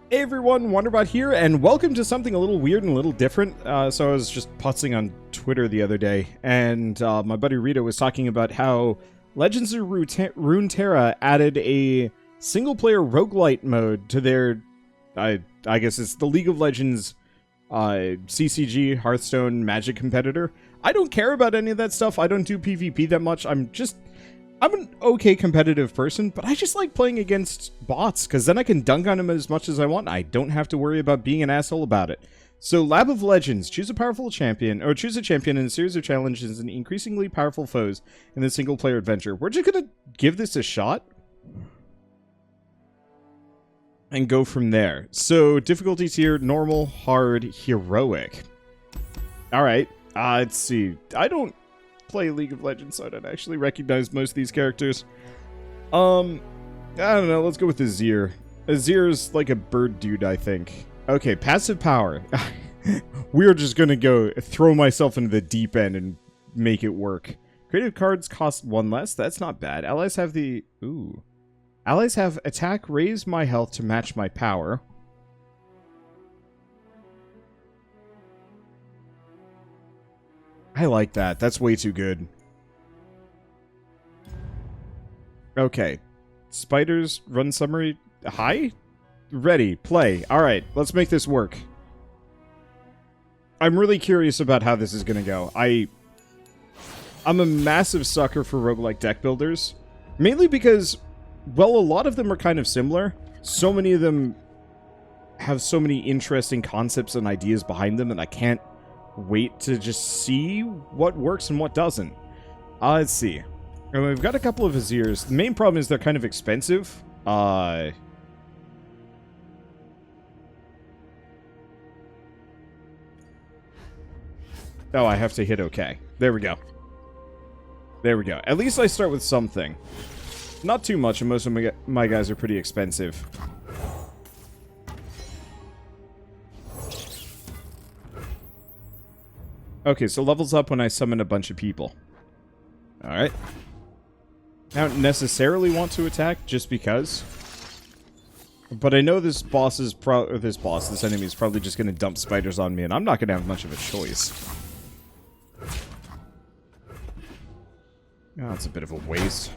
Hey everyone, Wanderbot here, and welcome to something a little weird and a little different. So I was just putzing on Twitter the other day, and my buddy Rita was talking about how Legends of Runeterra added a single-player roguelite mode to their, I guess it's the League of Legends CCG, Hearthstone, Magic competitor. I don't care about any of that stuff. I don't do PvP that much. I'm an okay competitive person, but I just like playing against bots, because then I can dunk on them as much as I want. I don't have to worry about being an asshole about it. So, Lab of Legends. Choose a powerful champion, or choose a champion in a series of challenges and increasingly powerful foes in the single-player adventure. We're just gonna give this a shot and go from there. So, difficulties here, normal, hard, heroic. Alright, let's see. I don't play League of Legends, so I don't actually recognize most of these characters. I don't know, let's go with Azir. Azir's like a bird dude, I think. Okay, passive power. We're just gonna go throw myself into the deep end and make it work. Creative cards cost 1 less, that's not bad. Allies have the... Ooh. Allies have attack, raise my health to match my power. I like that. That's way too good. Okay. Spiders, run summary. Hi? Ready. Play. Alright, let's make this work. I'm really curious about how this is going to go. I'm a massive sucker for roguelike deck builders. Mainly because, well, a lot of them are kind of similar. So many of them have so many interesting concepts and ideas behind them that I can't wait to just see what works and what doesn't. Let's see. We've got a couple of Azirs. The main problem is they're kind of expensive. Oh, I have to hit OK. There we go. There we go. At least I start with something. Not too much, and most of my guys are pretty expensive. Okay, so levels up when I summon a bunch of people. Alright. I don't necessarily want to attack, just because. But I know this enemy is probably just going to dump spiders on me, and I'm not going to have much of a choice. Oh, that's a bit of a waste.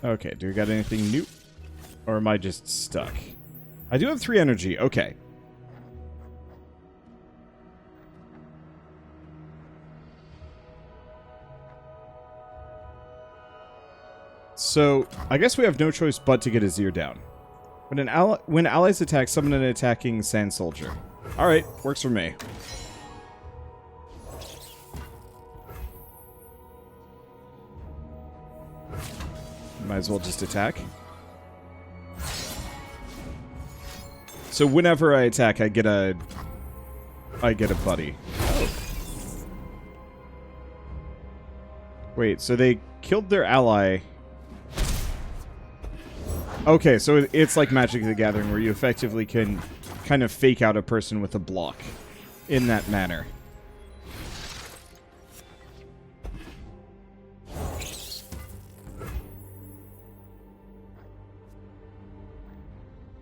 Okay, do we got anything new? Or am I just stuck? I do have 3 energy. Okay. So, I guess we have no choice but to get Azir down. When allies attack, summon an attacking sand soldier. Alright, works for me. Might as well just attack. So whenever I attack, I get a buddy. Wait, so they killed their ally. Okay, so it's like Magic the Gathering, where you effectively can kind of fake out a person with a block in that manner.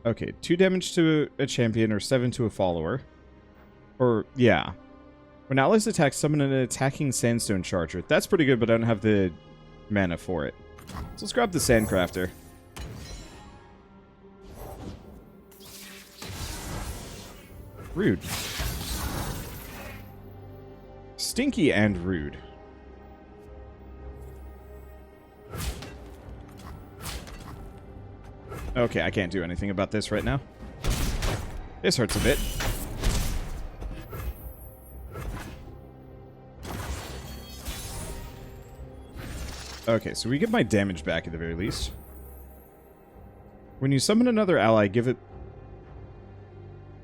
Okay, 2 damage to a champion or 7 to a follower. Or, yeah. When allies attack, summon an attacking sandstone charger. That's pretty good, but I don't have the mana for it. So let's grab the Sandcrafter. Rude. Stinky and rude. Okay, I can't do anything about this right now. This hurts a bit. Okay, so we get my damage back at the very least. When you summon another ally, give it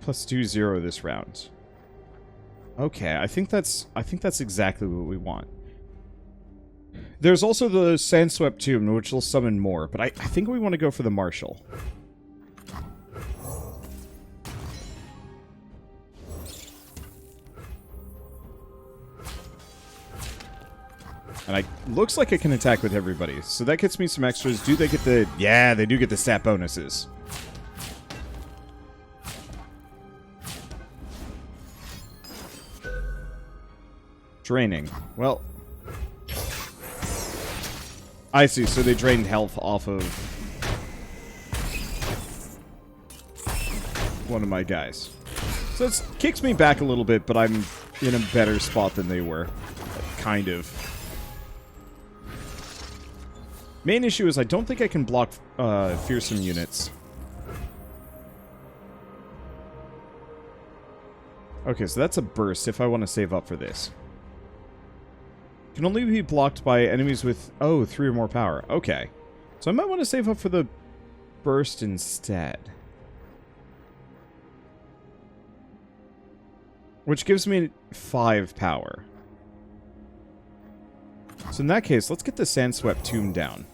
+2/0 this round. Okay, I think that's exactly what we want. There's also the Sandswept Tomb, which will summon more, but I think we want to go for the Marshal. And looks like I can attack with everybody. So that gets me some extras. Do they get the... Yeah, they do get the stat bonuses. Draining. Well... I see, so they drained health off of... one of my guys. So it kicks me back a little bit, but I'm in a better spot than they were. Kind of. Main issue is I don't think I can block fearsome units. Okay, so that's a burst if I want to save up for this. Can only be blocked by enemies with, 3 or more power. Okay. So I might want to save up for the burst instead. Which gives me 5 power. So in that case, let's get the Sandswept Tomb down.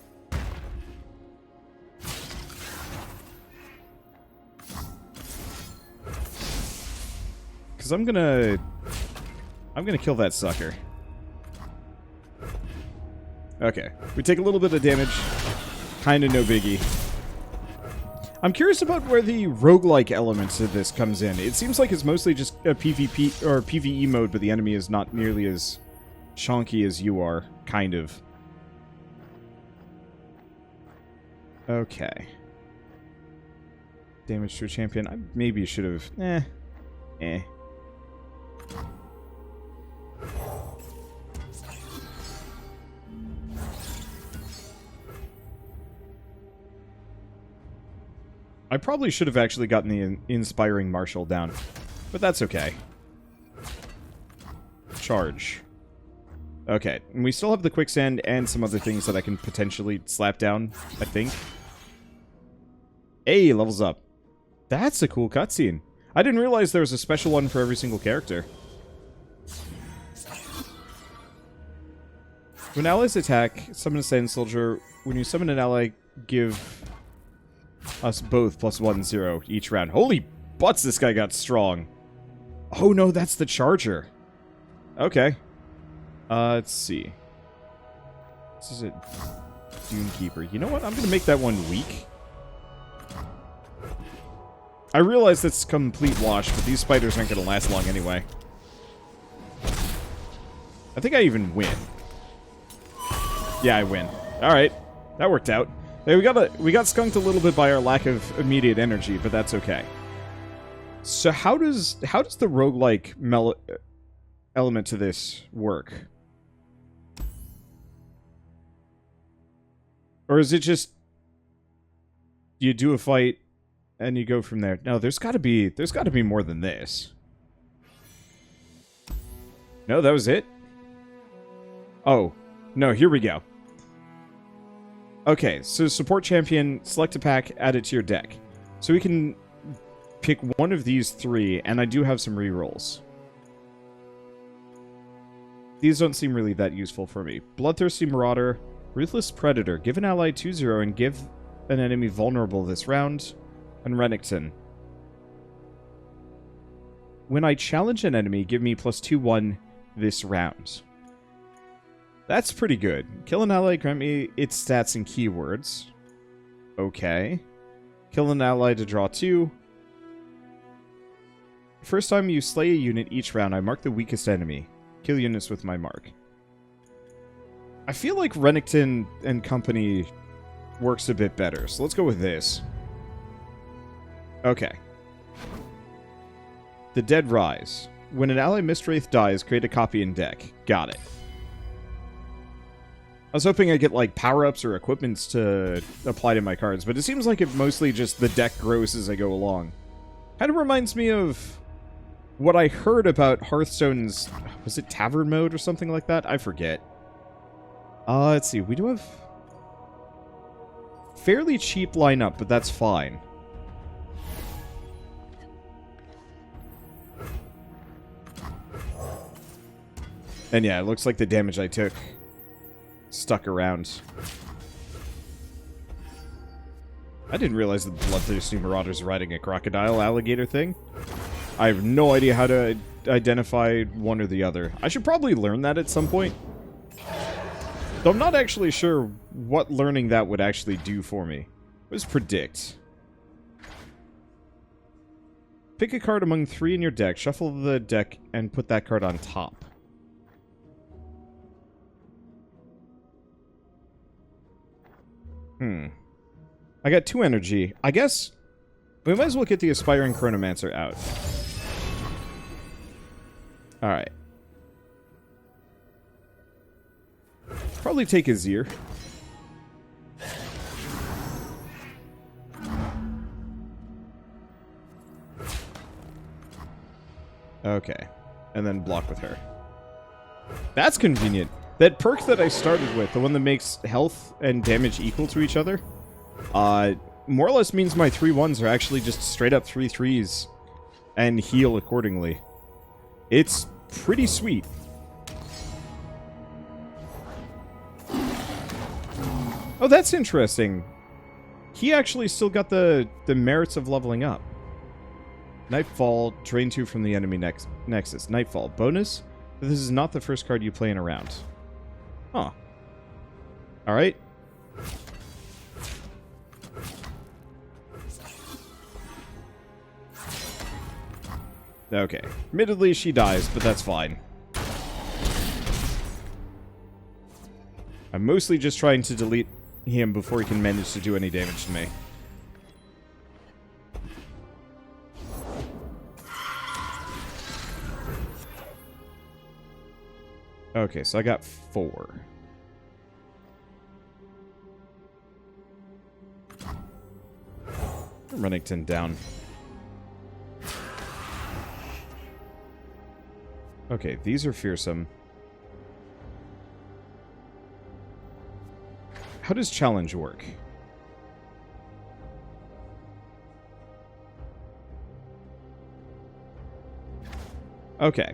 Because I'm gonna kill that sucker. Okay. We take a little bit of damage. Kinda no biggie. I'm curious about where the roguelike elements of this comes in. It seems like it's mostly just a PvP or PvE mode, but the enemy is not nearly as chonky as you are, kind of. Okay. Damage to a champion. I maybe should have... I probably should have actually gotten the Inspiring Martial down, but that's okay. Charge. Okay, and we still have the Quicksand and some other things that I can potentially slap down, I think. Hey, levels up. That's a cool cutscene. I didn't realize there was a special one for every single character. When allies attack, summon a Sand Soldier. When you summon an ally, give us both +1/0 each round. Holy butts, this guy got strong. Oh no, that's the Charger. Okay. Let's see. This is a Dunekeeper. You know what? I'm gonna make that one weak. I realize that's complete wash, but these spiders aren't gonna last long anyway. I think I even win. Yeah, I win. Alright. That worked out. Hey, we got skunked a little bit by our lack of immediate energy, but that's okay. So how does the roguelike element to this work? Or is it just you do a fight and you go from there? No, there's got to be more than this. No, that was it? Oh, no, here we go. Okay, so support champion, select a pack, add it to your deck. So we can pick one of these 3, and I do have some rerolls. These don't seem really that useful for me. Bloodthirsty Marauder, Ruthless Predator. Give an ally 2/0 and give an enemy vulnerable this round. And Renekton. When I challenge an enemy, give me +2/1 this round. That's pretty good. Kill an ally, grant me its stats and keywords. Okay. Kill an ally to draw 2. First time you slay a unit each round, I mark the weakest enemy. Kill units with my mark. I feel like Renekton and company works a bit better, so let's go with this. Okay. The Dead Rise. When an ally Mistwraith dies, create a copy in deck. Got it. I was hoping I'd get, like, power-ups or equipments to apply to my cards, but it seems like it mostly just the deck grows as I go along. Kind of reminds me of what I heard about Hearthstone's... Was it Tavern Mode or something like that? I forget. Let's see. We do have... fairly cheap lineup, but that's fine. And yeah, it looks like the damage I took stuck around. I didn't realize that the Bloodthirsty Marauders are riding a crocodile alligator thing. I have no idea how to identify one or the other. I should probably learn that at some point. Though I'm not actually sure what learning that would actually do for me. What is predict? Pick a card among 3 in your deck, shuffle the deck, and put that card on top. I got 2 energy. I guess we might as well get the Aspiring Chronomancer out. Alright. Probably take Azir. Okay. And then block with her. That's convenient. That perk that I started with, the one that makes health and damage equal to each other, more or less means my 3-1s are actually just straight up 3-3s and heal accordingly. It's pretty sweet. Oh, that's interesting. He actually still got the merits of leveling up. Nightfall, drain 2 from the enemy Nexus. Nightfall, bonus? This is not the first card you play in a round. Huh. Alright. Okay. Admittedly, she dies, but that's fine. I'm mostly just trying to delete him before he can manage to do any damage to me. Okay, so I got 4. Runnington down. Okay, these are fearsome. How does challenge work? Okay.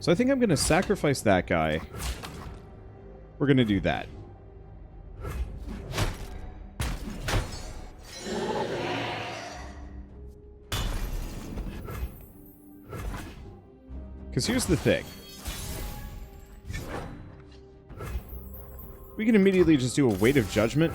So I think I'm going to sacrifice that guy. We're going to do that. Because here's the thing. We can immediately just do a Weight of Judgment.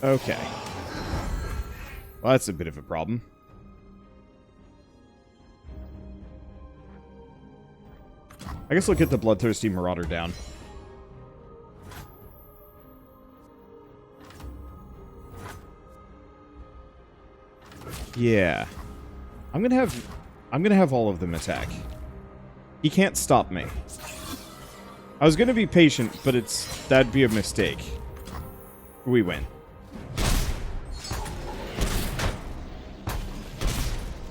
Okay. Well, that's a bit of a problem. I guess we'll get the Bloodthirsty Marauder down. Yeah. I'm gonna have all of them attack. He can't stop me. I was gonna be patient, but that'd be a mistake. We win.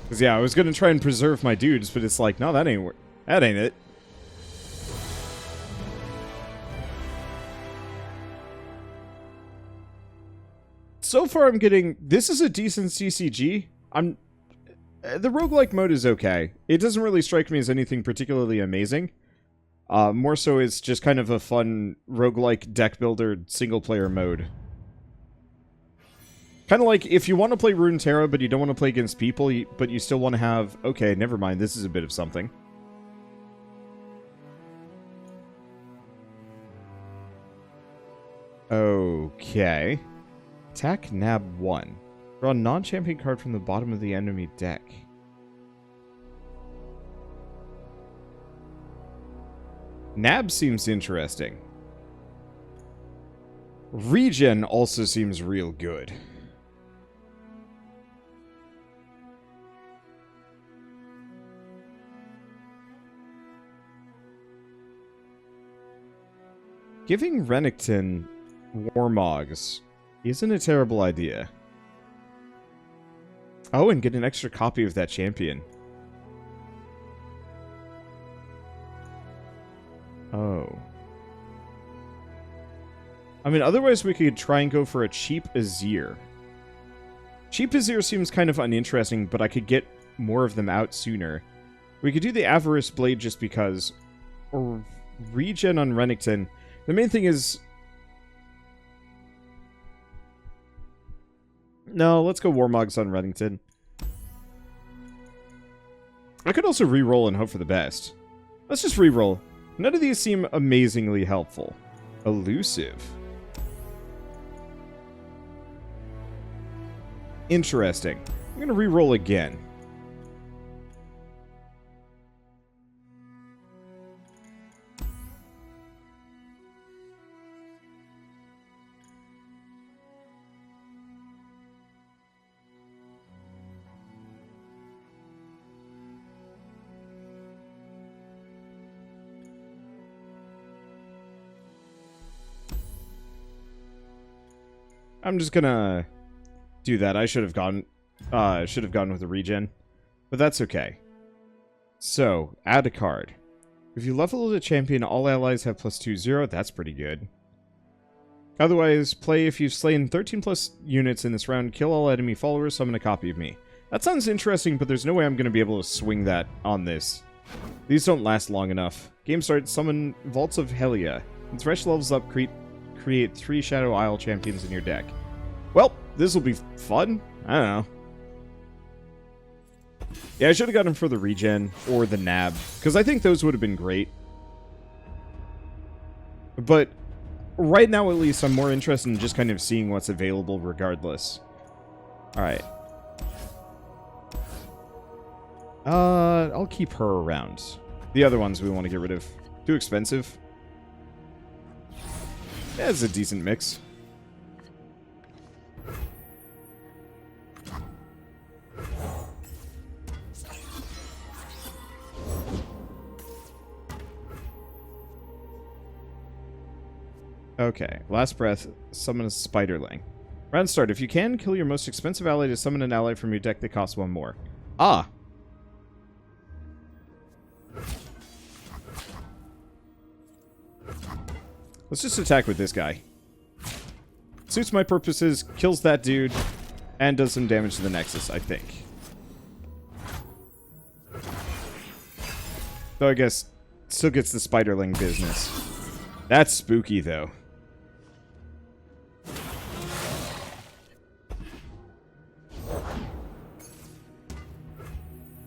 Because, yeah, I was going to try and preserve my dudes, but it's like, no, that ain't it. So far, I'm getting... This is a decent CCG. The roguelike mode is okay. It doesn't really strike me as anything particularly amazing. More so, it's just kind of a fun roguelike deck builder single-player mode. Kind of like, if you want to play Runeterra, but you don't want to play against people, but you still want to have... Okay, never mind, this is a bit of something. Okay. Attack Nab 1. Draw a non-champion card from the bottom of the enemy deck. Nab seems interesting. Regen also seems real good. Giving Renekton Warmogs isn't a terrible idea. Oh, and get an extra copy of that champion. Oh. I mean, otherwise we could try and go for a cheap Azir. Cheap Azir seems kind of uninteresting, but I could get more of them out sooner. We could do the Avarice Blade just because. Or regen on Renekton. The main thing is... No, let's go Warmogs on Renekton. I could also re-roll and hope for the best. Let's just re-roll. None of these seem amazingly helpful. Elusive. Interesting. I'm going to re-roll again. I'm just gonna do that. I should have gone with a regen, but that's okay. So, add a card. If you level a champion, all allies have +2/0. That's pretty good. Otherwise, play if you've slain 13 plus units in this round, kill all enemy followers, summon a copy of me. That sounds interesting, but there's no way I'm going to be able to swing that on this. These don't last long enough. Game starts, summon Vaults of Helia. When Thresh levels up, create 3 Shadow Isle champions in your deck. Well, this will be fun. I don't know. Yeah, I should have gotten him for the regen or the nab, because I think those would have been great. But right now, at least, I'm more interested in just kind of seeing what's available regardless. Alright. I'll keep her around. The other ones we want to get rid of. Too expensive. Yeah, it's a decent mix. Okay, last breath, summon a Spiderling. Round start. If you can, kill your most expensive ally to summon an ally from your deck that costs 1 more. Ah! Let's just attack with this guy. Suits my purposes, kills that dude, and does some damage to the Nexus, I think. Though I guess, still gets the Spiderling business. That's spooky, though.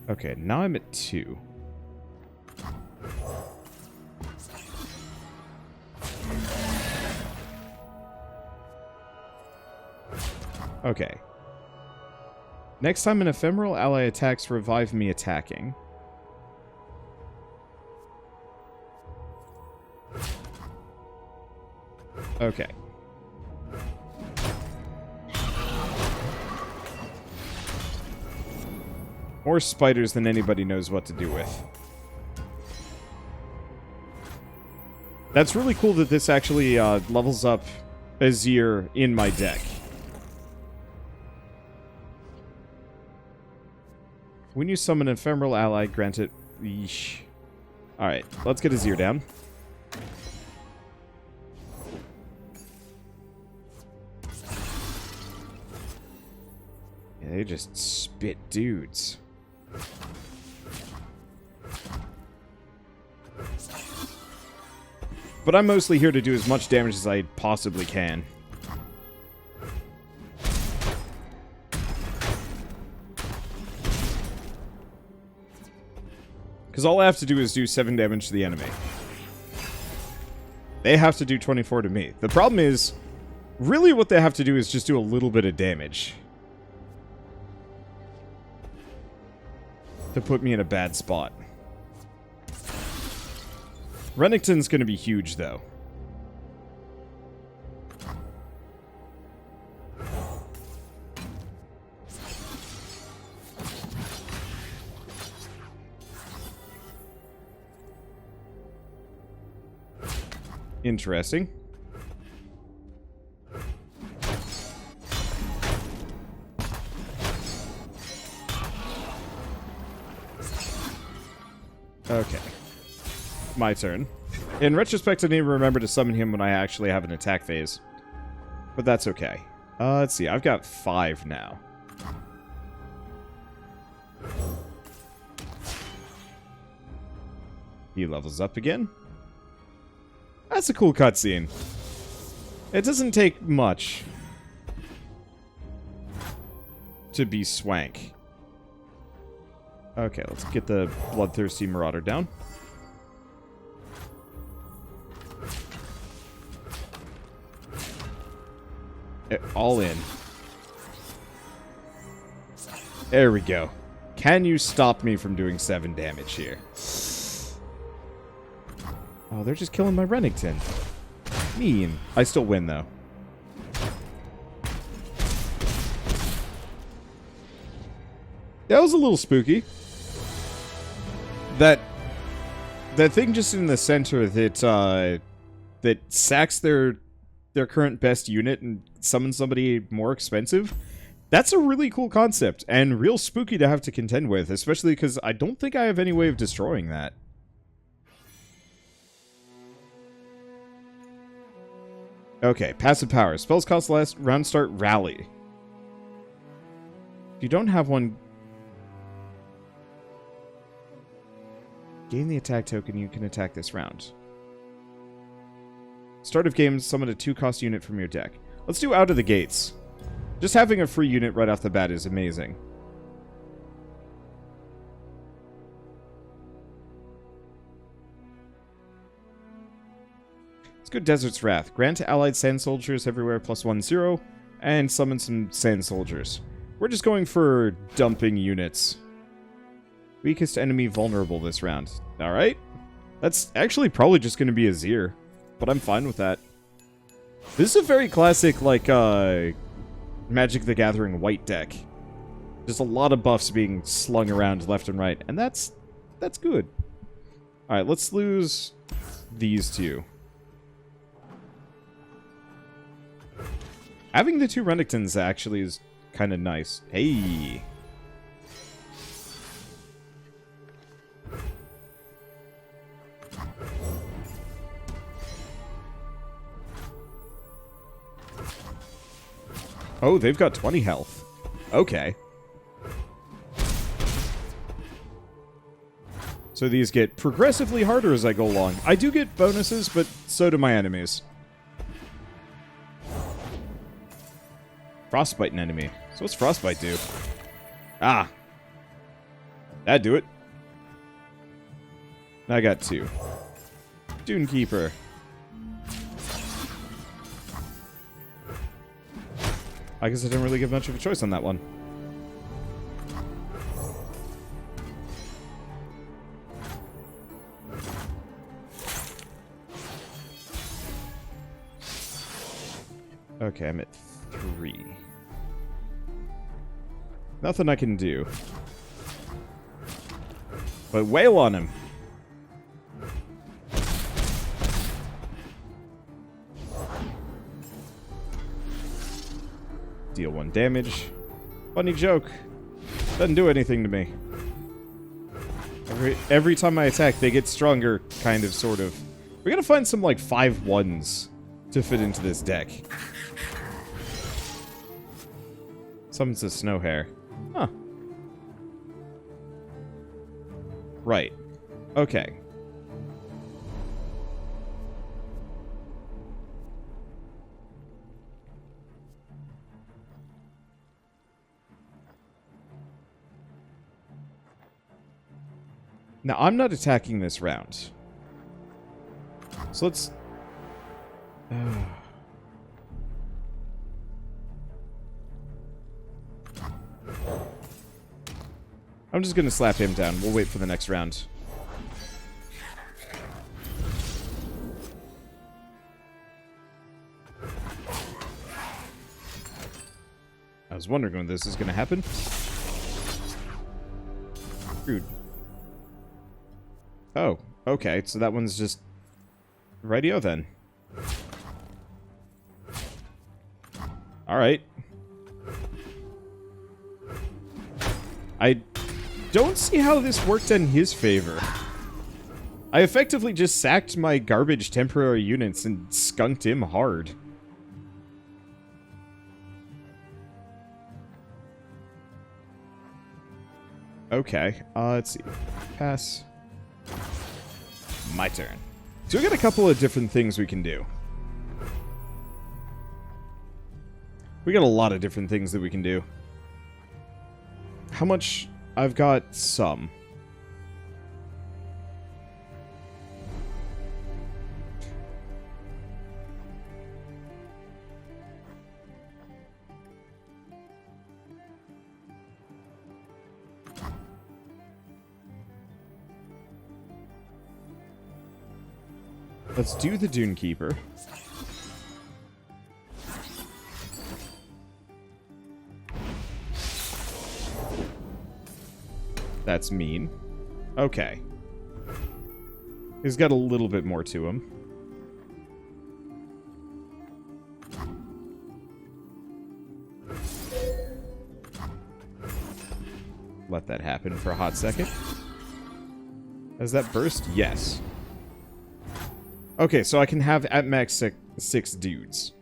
Okay, now I'm at 2. Okay. Next time an ephemeral ally attacks, revive me attacking. Okay. More spiders than anybody knows what to do with. That's really cool that this actually levels up Azir in my deck. When you summon an ephemeral ally, grant it... Yeesh. Alright, let's get Azir down. Yeah, they just spit dudes. But I'm mostly here to do as much damage as I possibly can. Because all I have to do is do 7 damage to the enemy. They have to do 24 to me. The problem is, really what they have to do is just do a little bit of damage. To put me in a bad spot. Renekton's going to be huge, though. Interesting. Okay. My turn. In retrospect, I need to remember to summon him when I actually have an attack phase. But that's okay. Let's see. I've got 5 now. He levels up again. That's a cool cutscene. It doesn't take much to be swank. Okay, let's get the Bloodthirsty Marauder down. All in. There we go. Can you stop me from doing 7 damage here? Oh, they're just killing my Renekton. Mean. I still win, though. That was a little spooky. That thing just in the center that that sacks their current best unit and summons somebody more expensive. That's a really cool concept and real spooky to have to contend with, especially because I don't think I have any way of destroying that. Okay, passive power. Spells cost less, round start, rally. If you don't have one, gain the attack token, you can attack this round. Start of game, summon a 2-cost unit from your deck. Let's do Out of the Gates. Just having a free unit right off the bat is amazing. Let's go Desert's Wrath. Grant to allied sand soldiers everywhere +1/0, and summon some sand soldiers. We're just going for dumping units. Weakest enemy vulnerable this round. Alright. That's actually probably just going to be Azir, but I'm fine with that. This is a very classic, like, Magic the Gathering white deck. There's a lot of buffs being slung around left and right, and that's good. Alright, let's lose these two. Having the 2 Renekton's actually is kind of nice. Hey! Oh, they've got 20 health. Okay. So these get progressively harder as I go along. I do get bonuses, but so do my enemies. Frostbite an enemy. So what's Frostbite do? Ah. That'd do it. I got 2. Dunekeeper. I guess I didn't really give much of a choice on that one. Okay, I'm at 3. Nothing I can do. But wail on him. Deal 1 damage. Funny joke. Doesn't do anything to me. Every time I attack, they get stronger, kind of, sort of. We're gonna find some, like, 5/1s to fit into this deck. Summons a snow hare. Huh. Right. Okay. Now, I'm not attacking this round. So let's... I'm just going to slap him down. We'll wait for the next round. I was wondering when this is going to happen. Rude. Oh, okay. So that one's just... rightio then. Alright. I don't see how this worked in his favor. I effectively just sacked my garbage temporary units and skunked him hard. Okay, let's see. Pass. my turn. So we got a couple of different things we can do. We got a lot of different things that we can do. How much? I've got some. Let's do the Dune Keeper. That's mean. Okay. He's got a little bit more to him. Let that happen for a hot second. Has that burst? Yes. Okay, so I can have at max six dudes.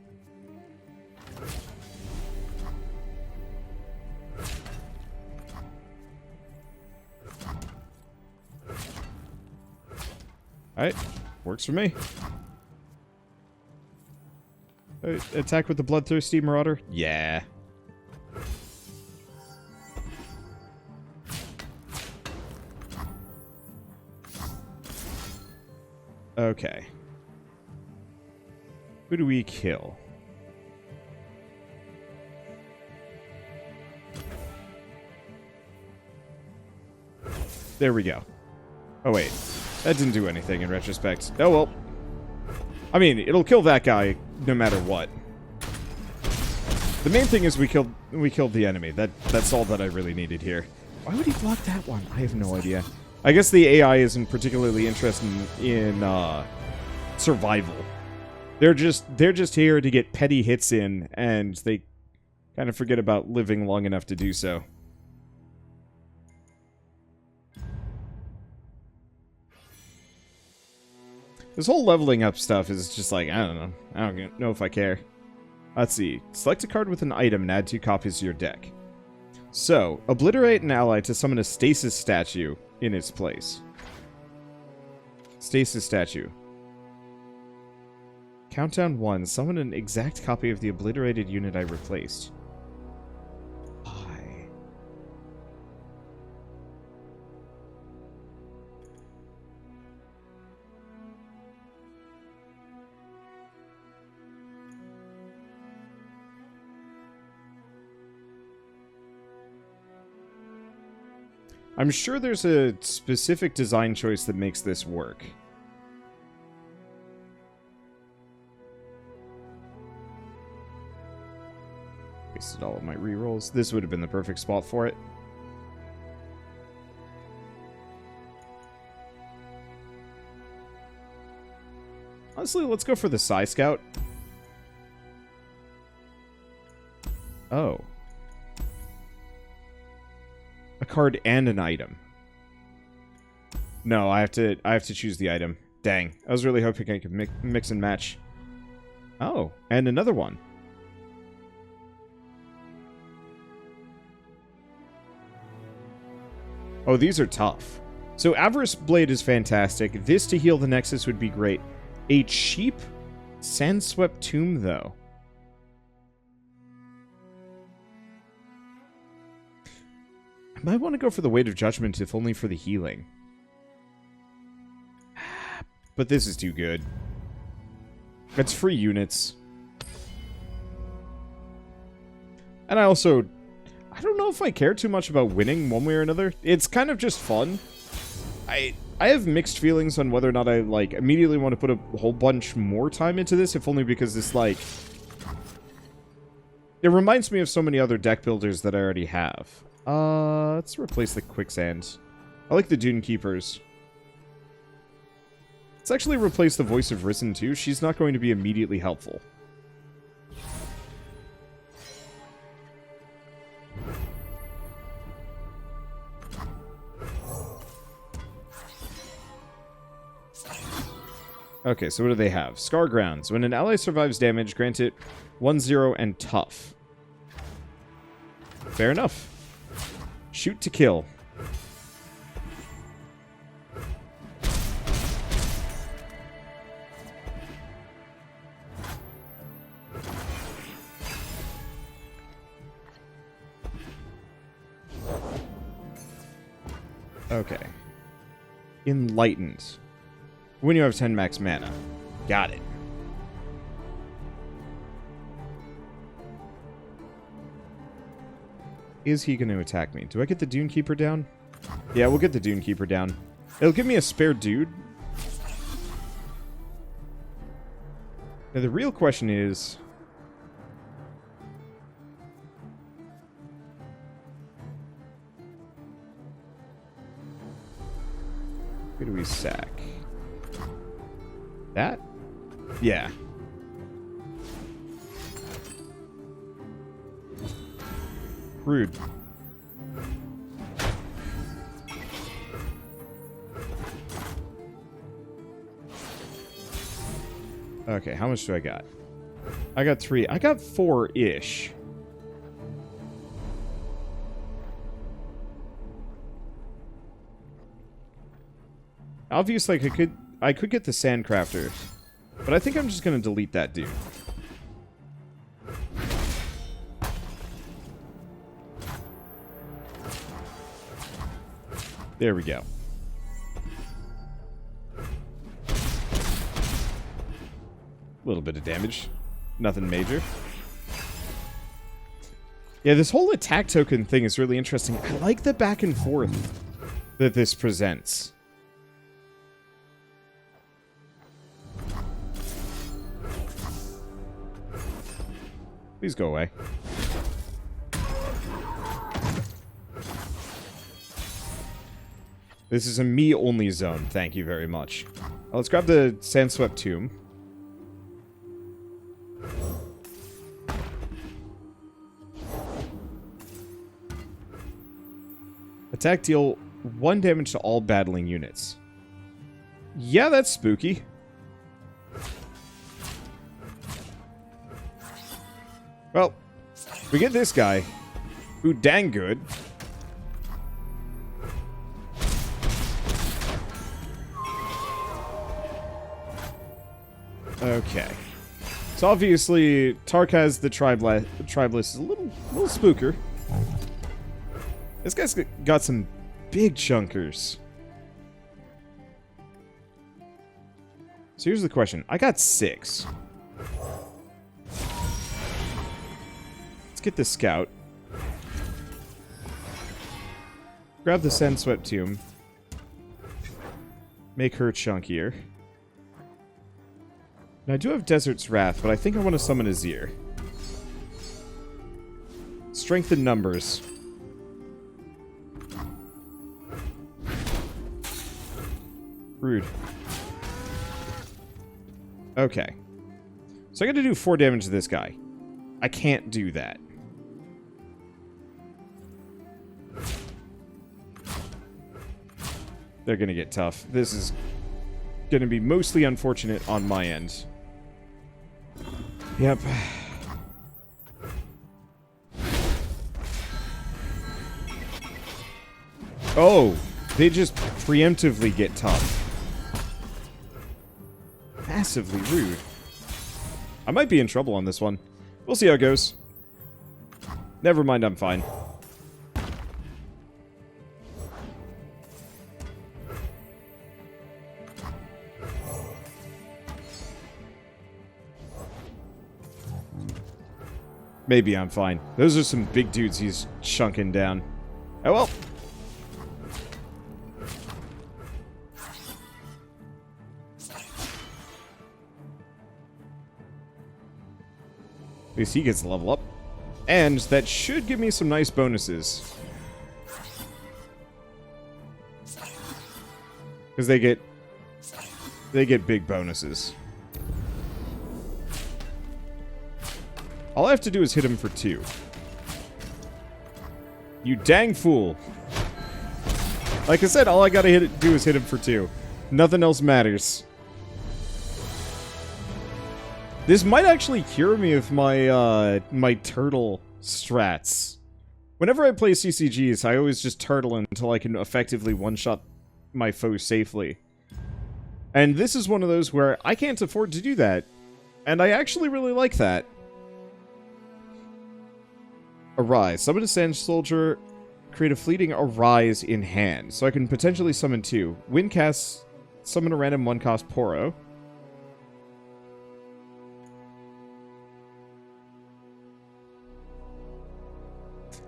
Alright, works for me. Attack with the Bloodthirsty Marauder? Yeah. Okay. Who do we kill? There we go. Oh, wait. That didn't do anything in retrospect. Oh, well. I mean, it'll kill that guy no matter what. The main thing is we killed the enemy. That's all that I really needed here. Why would he block that one? I have no idea. I guess the AI isn't particularly interested in survival. They're just here to get petty hits in, and they kind of forget about living long enough to do so. This whole leveling up stuff is just like, I don't know. I don't know if I care. Let's see. Select a card with an item and add 2 copies to your deck. So, obliterate an ally to summon a stasis statue in its place. Stasis statue. Countdown 1. Summon an exact copy of the obliterated unit I replaced. Why? I'm sure there's a specific design choice that makes this work. Wasted all of my rerolls. This would have been the perfect spot for it. Honestly, let's go for the Psy Scout. Oh. A card and an item. No, I have to choose the item. Dang. I was really hoping I could mix and match. Oh, and another one. Oh, these are tough. So Avarice Blade is fantastic. This to heal the Nexus would be great. A cheap Sandswept Tomb, though. I might want to go for the Weight of Judgment, if only for the healing. But this is too good. It's free units. And I also... I don't know if I care too much about winning one way or another. It's kind of just fun. I have mixed feelings on whether or not I, like, immediately want to put a whole bunch more time into this, if only because this, like... It reminds me of so many other deck builders that I already have. Let's replace the Quicksand. I like the Dune Keepers. Let's actually replace the Voice of Risen, too. She's not going to be immediately helpful. Okay, so what do they have? Scar Grounds. When an ally survives damage, grant it 1/0 and tough. Fair enough. Shoot to kill. Okay. Enlightened. When you have 10 max mana. Got it. Is he going to attack me? Do I get the Dune Keeper down? Yeah, we'll get the Dune Keeper down. It'll give me a spare dude. Now, the real question is... who do we sack? That? Yeah. Rude. Okay, how much do I got? I got 3. I got 4-ish. Obviously, I could get the Sandcrafter, but I think I'm just gonna delete that dude. There we go. A little bit of damage. Nothing major. Yeah, this whole attack token thing is really interesting. I like the back and forth that this presents. Please go away. This is a me-only zone. Thank you very much. Let's grab the Sandswept Tomb. Attack deal 1 damage to all battling units. Yeah, that's spooky. Well, we get this guy, who dang good. Okay. So obviously, Tarkaz the Tribeless is a little spooker. This guy's got some big chunkers. So here's the question. I got 6. Let's get the Scout. Grab the Sandswept Tomb. Make her chunkier. Now, I do have Desert's Wrath, but I think I want to summon Azir. Strength in numbers. Rude. Okay. So I got to do 4 damage to this guy. I can't do that. They're going to get tough. This is going to be mostly unfortunate on my end. Yep. Oh, they just preemptively get tough. Massively rude. I might be in trouble on this one. We'll see how it goes. Never mind, I'm fine. Maybe I'm fine. Those are some big dudes he's chunking down. Oh well. At least he gets a level up. And that should give me some nice bonuses. Because they get big bonuses. All I have to do is hit him for 2. You dang fool. Like I said, all I gotta do is hit him for 2. Nothing else matters. This might actually cure me of my, my turtle strats. Whenever I play CCGs, I always just turtle until I can effectively one-shot my foe safely. And this is one of those where I can't afford to do that. And I actually really like that. Arise. Summon a Sand Soldier create a fleeting Arise in hand. So I can potentially summon 2. Windcast, summon a random 1-cost Poro.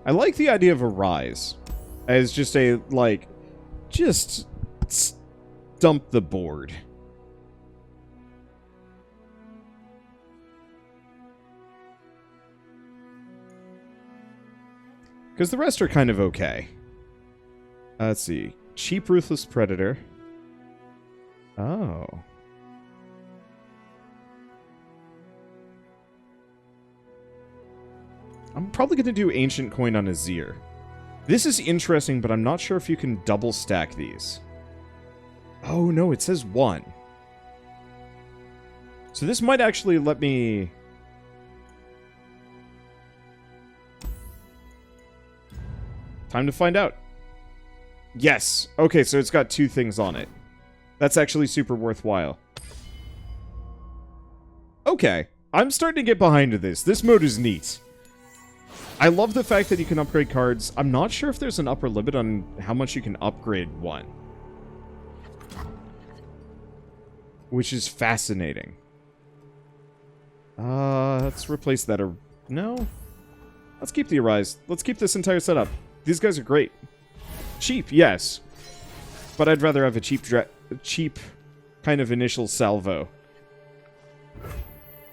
I like the idea of Arise as just a, like, just stump the board. Because the rest are kind of okay. Let's see. Cheap Ruthless Predator. Oh. I'm probably going to do Ancient Coin on Azir. This is interesting, but I'm not sure if you can double stack these. Oh, no, it says 1. So this might actually let me... Time to find out. Yes. Okay, so it's got 2 things on it. That's actually super worthwhile. Okay. I'm starting to get behind this. This mode is neat. I love the fact that you can upgrade cards. I'm not sure if there's an upper limit on how much you can upgrade one. Which is fascinating. Let's replace that. No? Let's keep the Arise. Let's keep this entire setup. These guys are great. Cheap, yes. But I'd rather have a cheap kind of initial salvo.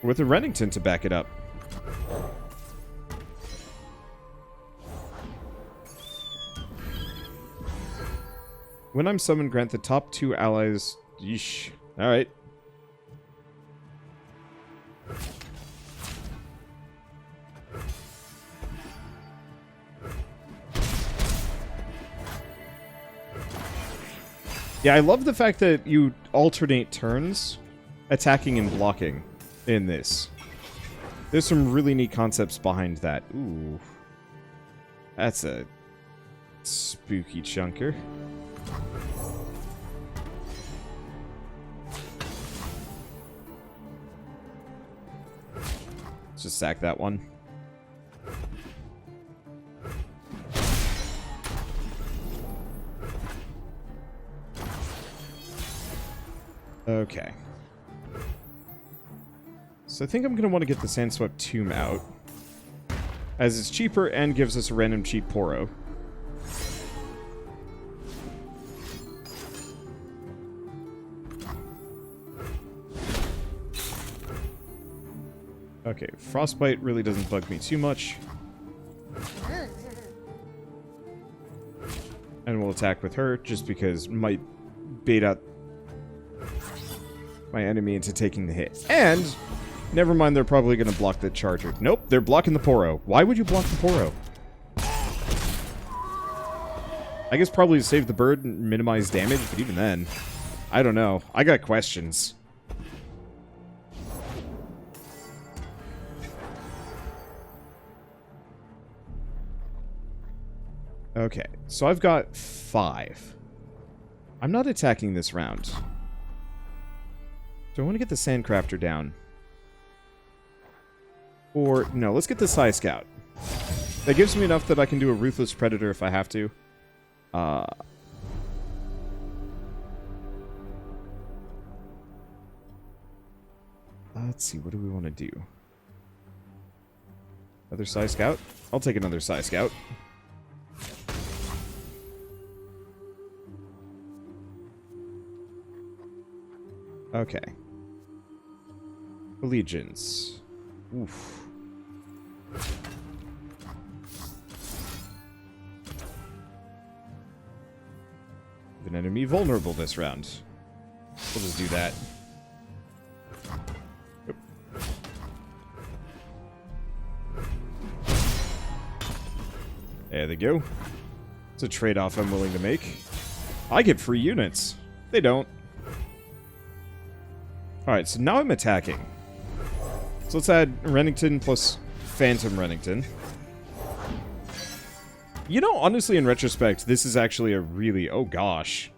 With a Renekton to back it up. When I'm summoned, grant the top 2 allies... Yeesh. Alright. Yeah, I love the fact that you alternate turns attacking and blocking in this. There's some really neat concepts behind that. Ooh. That's a spooky chunker. Let's just sack that one. Okay. So I think I'm going to want to get the Sandswept Tomb out, as it's cheaper and gives us a random cheap Poro. Okay, Frostbite really doesn't bug me too much. And we'll attack with her, just because it might bait out my enemy into taking the hit. And, never mind, they're probably going to block the charger. Nope, they're blocking the Poro. Why would you block the Poro? I guess probably to save the bird and minimize damage, but even then, I don't know. I got questions. Okay, so I've got 5. I'm not attacking this round. Do I want to get the Sandcrafter down? Or, no, let's get the Psy Scout. That gives me enough that I can do a Ruthless Predator if I have to. Let's see, what do we want to do? Another Psy Scout? I'll take another Psy Scout. Okay. Allegiance. Oof. An enemy vulnerable this round. We'll just do that. Yep. There they go. It's a trade-off I'm willing to make. I get free units. They don't. Alright, so now I'm attacking. So let's add Renekton plus Phantom Renekton. You know, honestly, in retrospect, this is actually a really... Oh, gosh.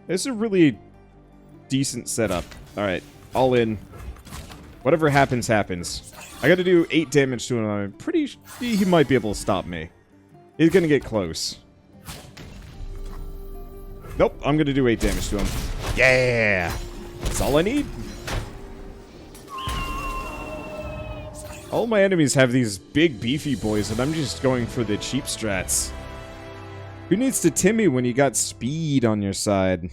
This is a really decent setup. Alright, all in. Whatever happens, happens. I gotta do 8 damage to him. I'm pretty sure he might be able to stop me. He's gonna get close. Nope, I'm gonna do 8 damage to him. Yeah! That's all I need. All my enemies have these big, beefy boys, and I'm just going for the cheap strats. Who needs to Timmy when you got speed on your side?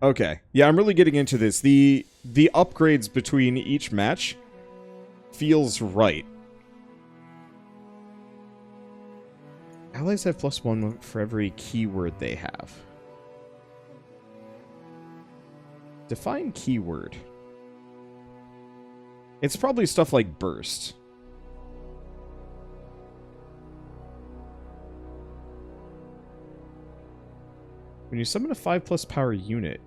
Okay. Yeah, I'm really getting into this. The upgrades between each match feels right. Allies have +1 for every keyword they have. Define keyword. It's probably stuff like burst. When you summon a 5+ power unit,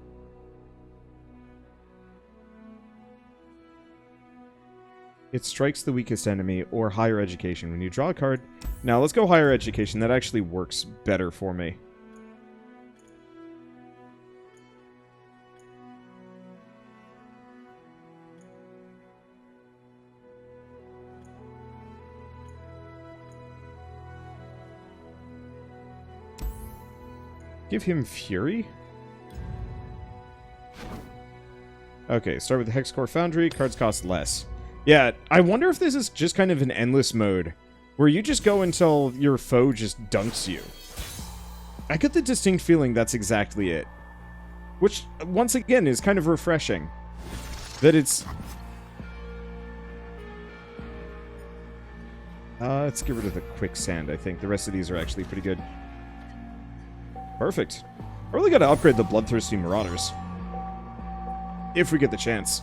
it strikes the weakest enemy or higher education. When you draw a card... Now, let's go higher education. That actually works better for me. Give him Fury? Okay, start with the Hexcore Foundry. Cards cost less. Yeah, I wonder if this is just kind of an endless mode, where you just go until your foe just dunks you. I get the distinct feeling that's exactly it. Which, once again, is kind of refreshing. That it's... let's get rid of the Quicksand, I think. The rest of these are actually pretty good. Perfect. I really gotta upgrade the Bloodthirsty Marauders. If we get the chance.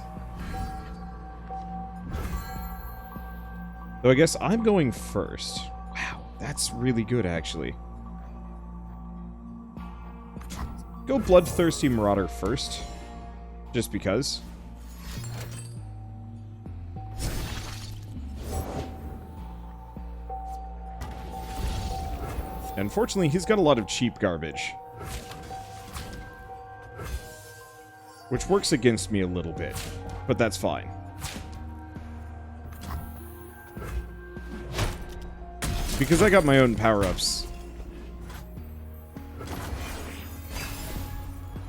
Though I guess I'm going first. Wow, that's really good, actually. Go Bloodthirsty Marauder first. Just because. Unfortunately, he's got a lot of cheap garbage. Which works against me a little bit. But that's fine. Because I got my own power-ups.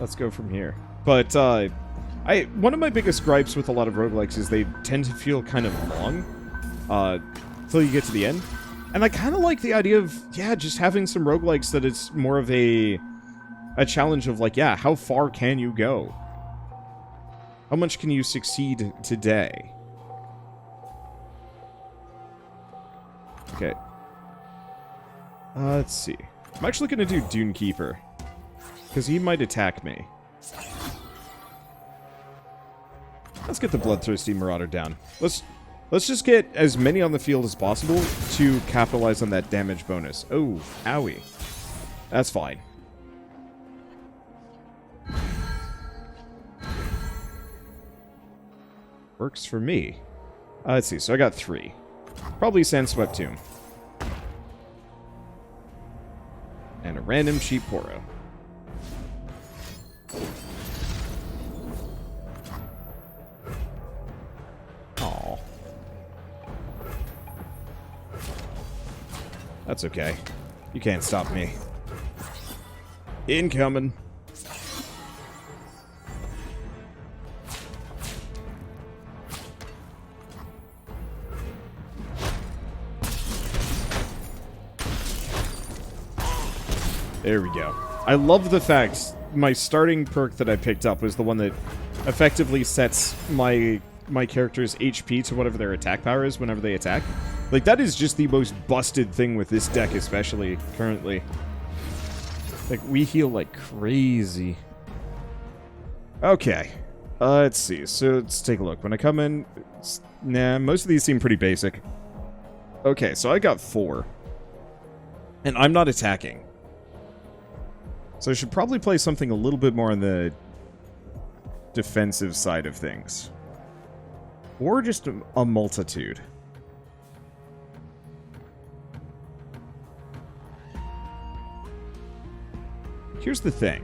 Let's go from here. But, one of my biggest gripes with a lot of roguelikes is they tend to feel kind of long. Till you get to the end. And I kind of like the idea of, yeah, just having some roguelikes that it's more of a challenge of, like, yeah, how far can you go? How much can you succeed today? Okay. Let's see. I'm actually going to do Dune Keeper. Because he might attack me. Let's get the Bloodthirsty Marauder down. Let's just get as many on the field as possible to capitalize on that damage bonus. Oh, owie. That's fine. Works for me. Let's see, so I got 3. Probably Sandswept Tomb. And a random cheap Poro. Aww. That's okay. You can't stop me. Incoming. There we go. I love the fact my starting perk that I picked up was the one that effectively sets my character's HP to whatever their attack power is whenever they attack. Like, that is just the most busted thing with this deck, especially currently. Like, we heal like crazy. Okay. Let's see. So, let's take a look. When I come in... Nah, most of these seem pretty basic. Okay, so I got 4. And I'm not attacking. So I should probably play something a little bit more on the defensive side of things. Or just a multitude. Here's the thing.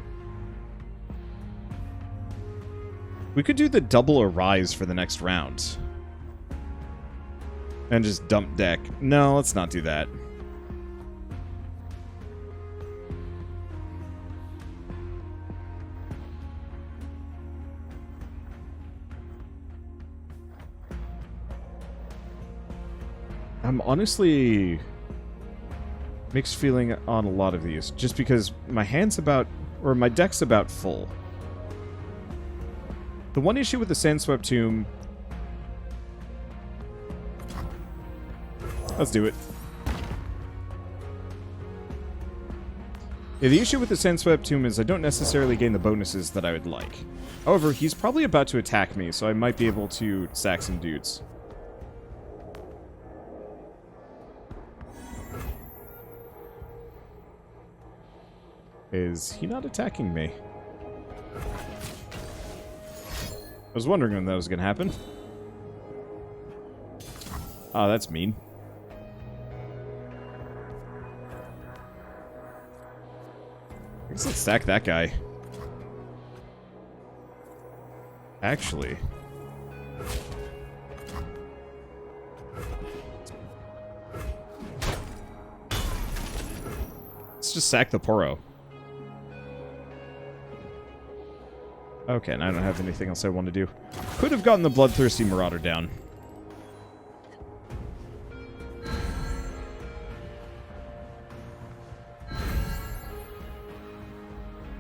We could do the double Arise for the next round. And just dump deck. No, let's not do that. I'm honestly mixed feeling on a lot of these, just because my deck's about full. The one issue with the Sandswept Tomb... Let's do it. Yeah, the issue with the Sandswept Tomb is I don't necessarily gain the bonuses that I would like. However, he's probably about to attack me, so I might be able to sack some dudes. Is he not attacking me? I was wondering when that was going to happen. Oh, that's mean. I guess let's stack that guy. Actually. Let's just sack the Poro. Okay, and I don't have anything else I want to do. Could have gotten the Bloodthirsty Marauder down.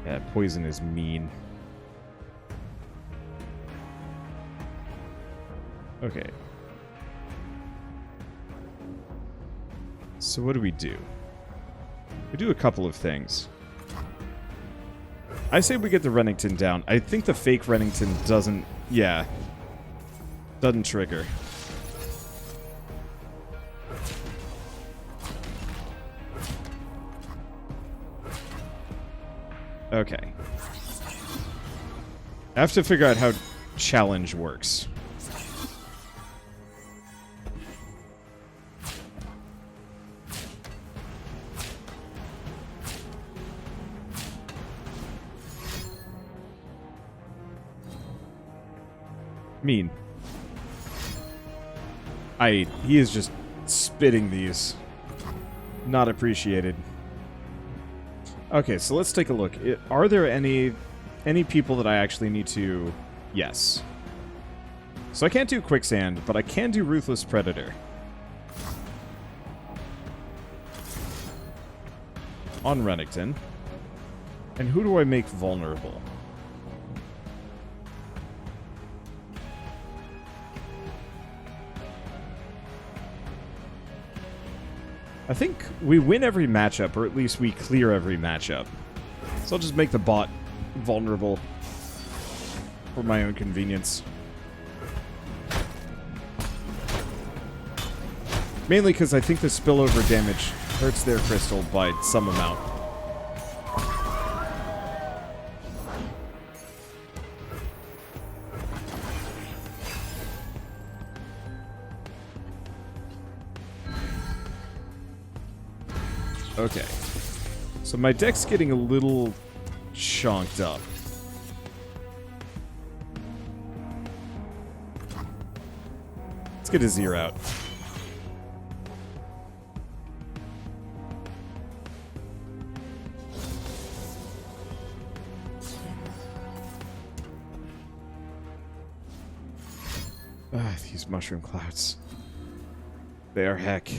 Yeah, poison is mean. Okay. So what do? We do a couple of things. I say we get the Rennington down. I think the fake Rennington doesn't... Yeah. Doesn't trigger. Okay. I have to figure out how challenge works. Mean. He is just spitting these. Not appreciated. Okay, so let's take a look. Are there any people that I actually need to... Yes. So I can't do Quicksand, but I can do Ruthless Predator. On Rennington. And who do I make vulnerable? I think we win every matchup, or at least we clear every matchup. So I'll just make the bot vulnerable for my own convenience. Mainly because I think the spillover damage hurts their crystal by some amount. Okay. So my deck's getting a little chonked up. Let's get Azir out. These mushroom clouds. They are heck.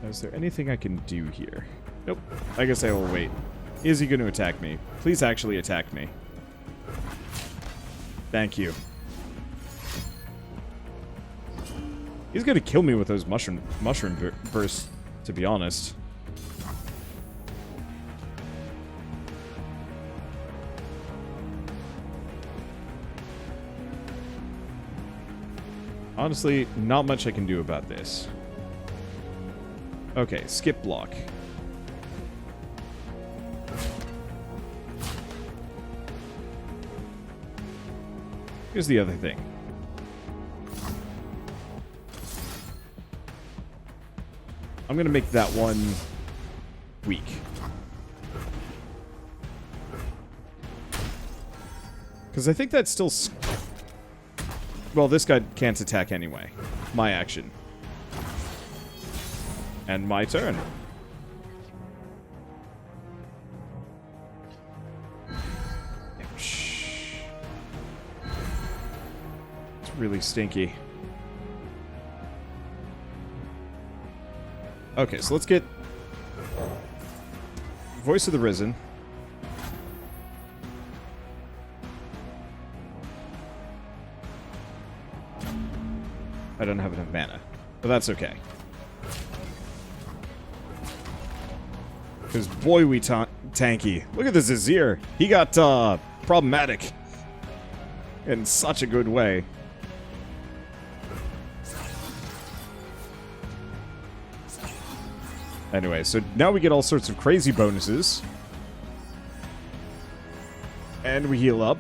Is there anything I can do here? Nope. I guess I will wait. Is he going to attack me? Please actually attack me. Thank you. He's going to kill me with those mushroom bursts, to be honest. Honestly, not much I can do about this. Okay, skip block. Here's the other thing. I'm going to make that one weak. Because I think that's still... Well, this guy can't attack anyway. My action. And my turn. It's really stinky. Okay, so let's get Voice of the Risen. I don't have enough mana, but that's okay. Because boy, we tanky. Look at this Azir. He got problematic in such a good way. Anyway, so now we get all sorts of crazy bonuses. And we heal up.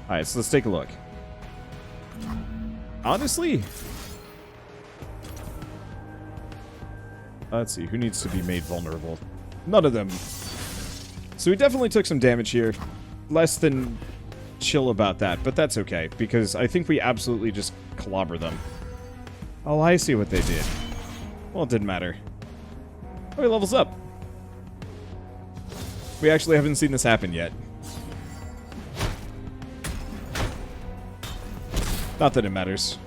Alright, so let's take a look. Honestly... Let's see, who needs to be made vulnerable? None of them. So we definitely took some damage here. Less than chill about that, but that's okay, because I think we absolutely just clobber them. Oh, I see what they did. Well, it didn't matter. Oh, he levels up. We actually haven't seen this happen yet. Not that it matters.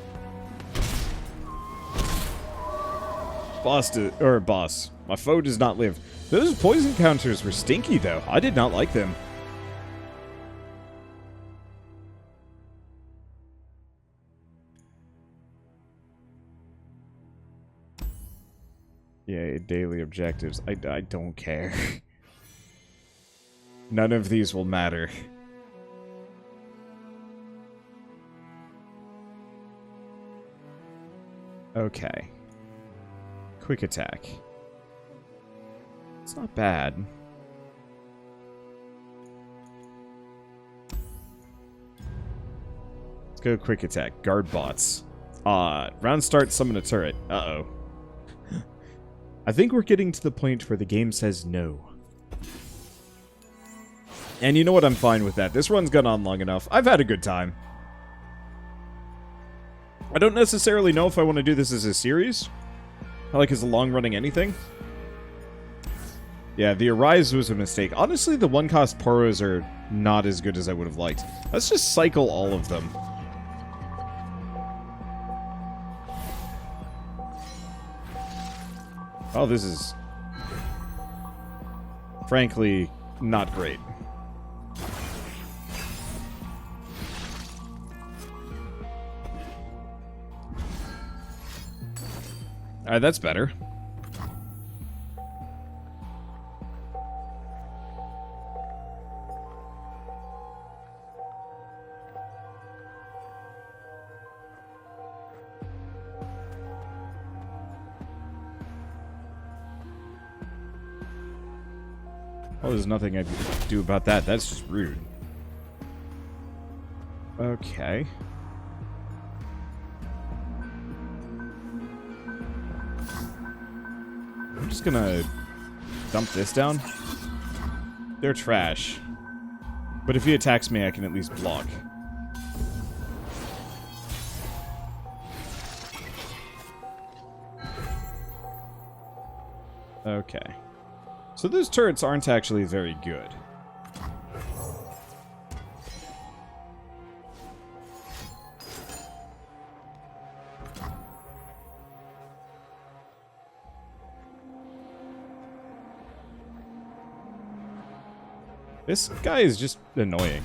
Boss. My foe does not live. Those poison counters were stinky, though. I did not like them. Yeah, daily objectives. I don't care. None of these will matter. Okay. Quick attack. It's not bad. Let's go quick attack. Guard bots. Round start, summon a turret. Uh-oh. I think we're getting to the point where the game says no. And you know what? I'm fine with that. This run's gone on long enough. I've had a good time. I don't necessarily know if I want to do this as a series. Like as a long-running anything. Yeah, the Arise was a mistake. Honestly, the one-cost Poros are not as good as I would have liked. Let's just cycle all of them. Oh, this is... frankly, not great. Alright, that's better. Oh, there's nothing I can do about that. That's just rude. Okay. I'm just gonna dump this down. They're trash. But if he attacks me, I can at least block. Okay. So those turrets aren't actually very good. This guy is just annoying.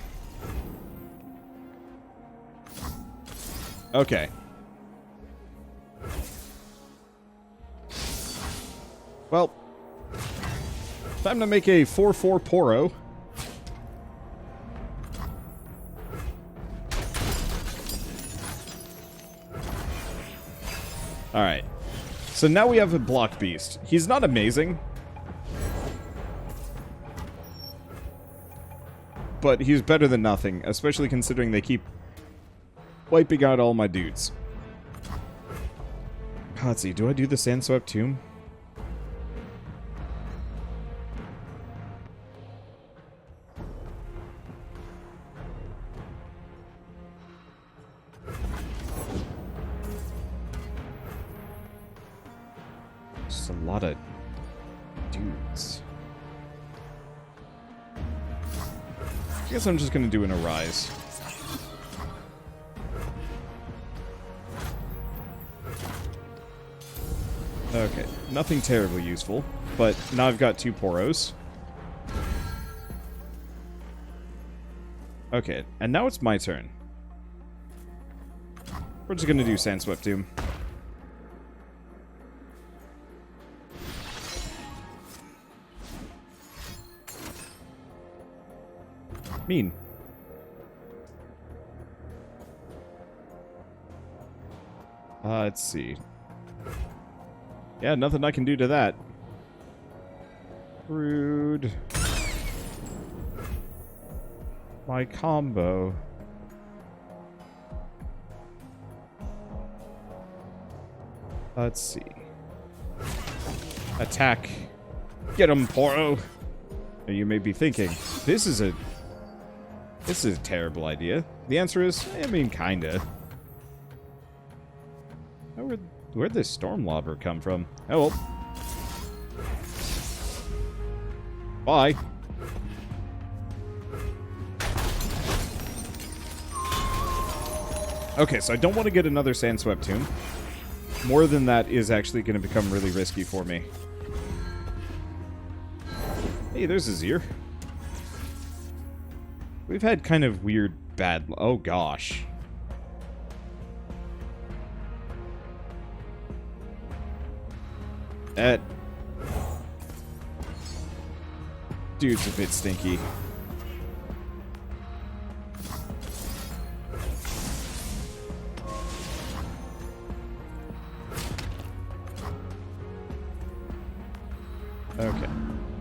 Okay. Well, time to make a 4/4 Poro. Alright. So now we have a block beast. He's not amazing. But he's better than nothing, especially considering they keep wiping out all my dudes. Let's see, do I do the Sandswept Tomb? Just a lot of dudes. I guess I'm just gonna do an Arise. Okay, nothing terribly useful, but now I've got 2 Poros. Okay, and now it's my turn. We're just gonna do Sandswept Tomb. Mean. Let's see. Yeah, nothing I can do to that. Rude. My combo. Let's see. Attack. Get him, Poro. Now you may be thinking, this is a terrible idea. The answer is, I mean, kinda. Where'd this storm lobber come from? Oh well. Bye. Okay, so I don't want to get another Sandswept Tomb. More than that is actually going to become really risky for me. Hey, there's Azir. We've had kind of weird bad... Oh, gosh. That... Dude's a bit stinky. Okay.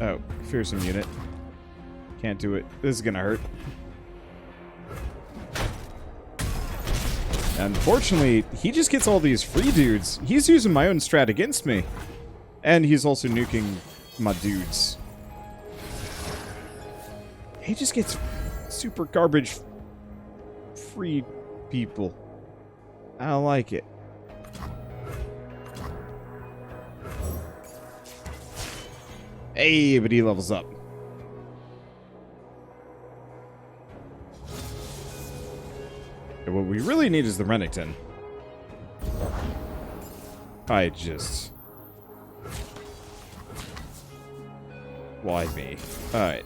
Oh, fearsome unit. Can't do it. This is gonna hurt. Unfortunately, he just gets all these free dudes. He's using my own strat against me. And he's also nuking my dudes. He just gets super garbage free people. I don't like it. Hey, but he levels up. And what we really need is the Renekton. I just... Why me? Alright.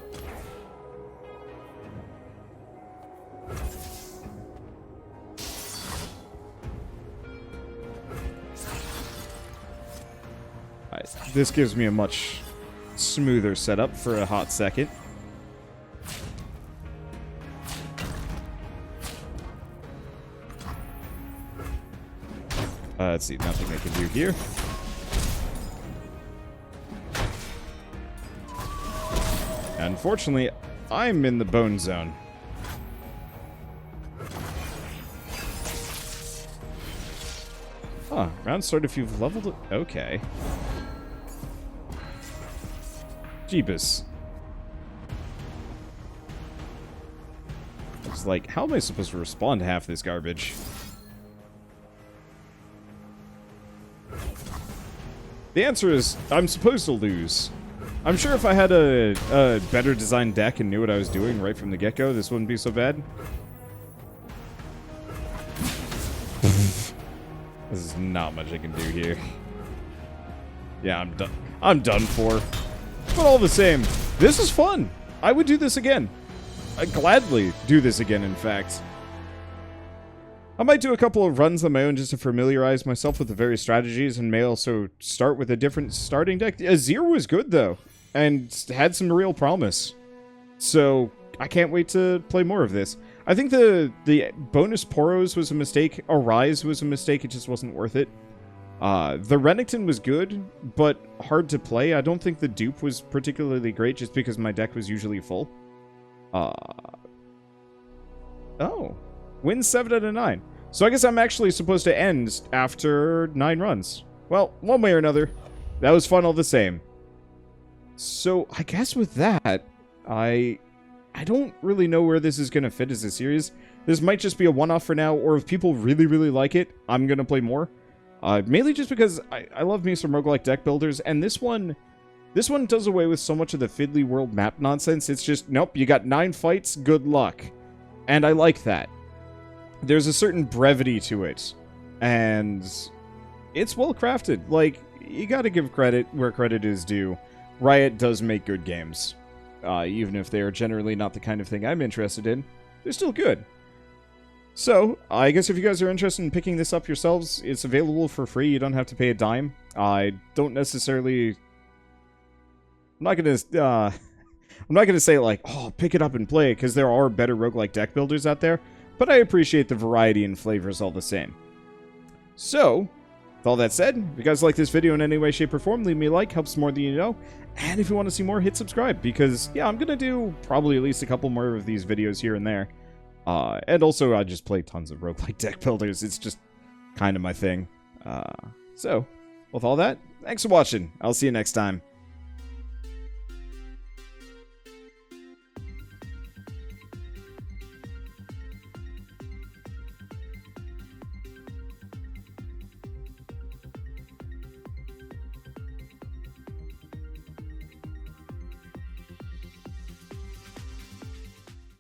Alright, this gives me a much smoother setup for a hot second. Let's see, nothing I can do here. Unfortunately, I'm in the bone zone. Huh, round start if you've leveled it. Okay. Jeebus. It's like, how am I supposed to respond to half this garbage? The answer is, I'm supposed to lose. I'm sure if I had a better designed deck and knew what I was doing right from the get-go, this wouldn't be so bad. This is not much I can do here. Yeah, I'm done. I'm done for. But all the same, this is fun. I would do this again. I'd gladly do this again, in fact. I might do a couple of runs on my own just to familiarize myself with the various strategies, and may also start with a different starting deck. Azir was good, though, and had some real promise. So, I can't wait to play more of this. I think the bonus Poros was a mistake. Arise was a mistake. It just wasn't worth it. The Renekton was good, but hard to play. I don't think the dupe was particularly great, just because my deck was usually full. Oh. Win 7 out of 9. So I guess I'm actually supposed to end after 9 runs. Well, one way or another, that was fun all the same. So I guess with that, I don't really know where this is going to fit as a series. This might just be a one-off for now, or if people really, really like it, I'm going to play more. Mainly just because I love me some roguelike deck builders, and this one does away with so much of the fiddly world map nonsense. It's just, nope, you got 9 fights, good luck. And I like that. There's a certain brevity to it, and it's well crafted. Like, you gotta give credit where credit is due. Riot does make good games. Even if they are generally not the kind of thing I'm interested in, they're still good. So, I guess if you guys are interested in picking this up yourselves, it's available for free. You don't have to pay a dime. I don't necessarily... I'm not gonna say, like, oh, pick it up and play, because there are better roguelike deck builders out there, but I appreciate the variety and flavors all the same. So, with all that said, if you guys like this video in any way, shape, or form, leave me a like, helps more than you know, and if you want to see more, hit subscribe, because, yeah, I'm gonna do probably at least a couple more of these videos here and there. And also, I just play tons of roguelike deck builders, it's just kind of my thing. So, with all that, thanks for watching, I'll see you next time.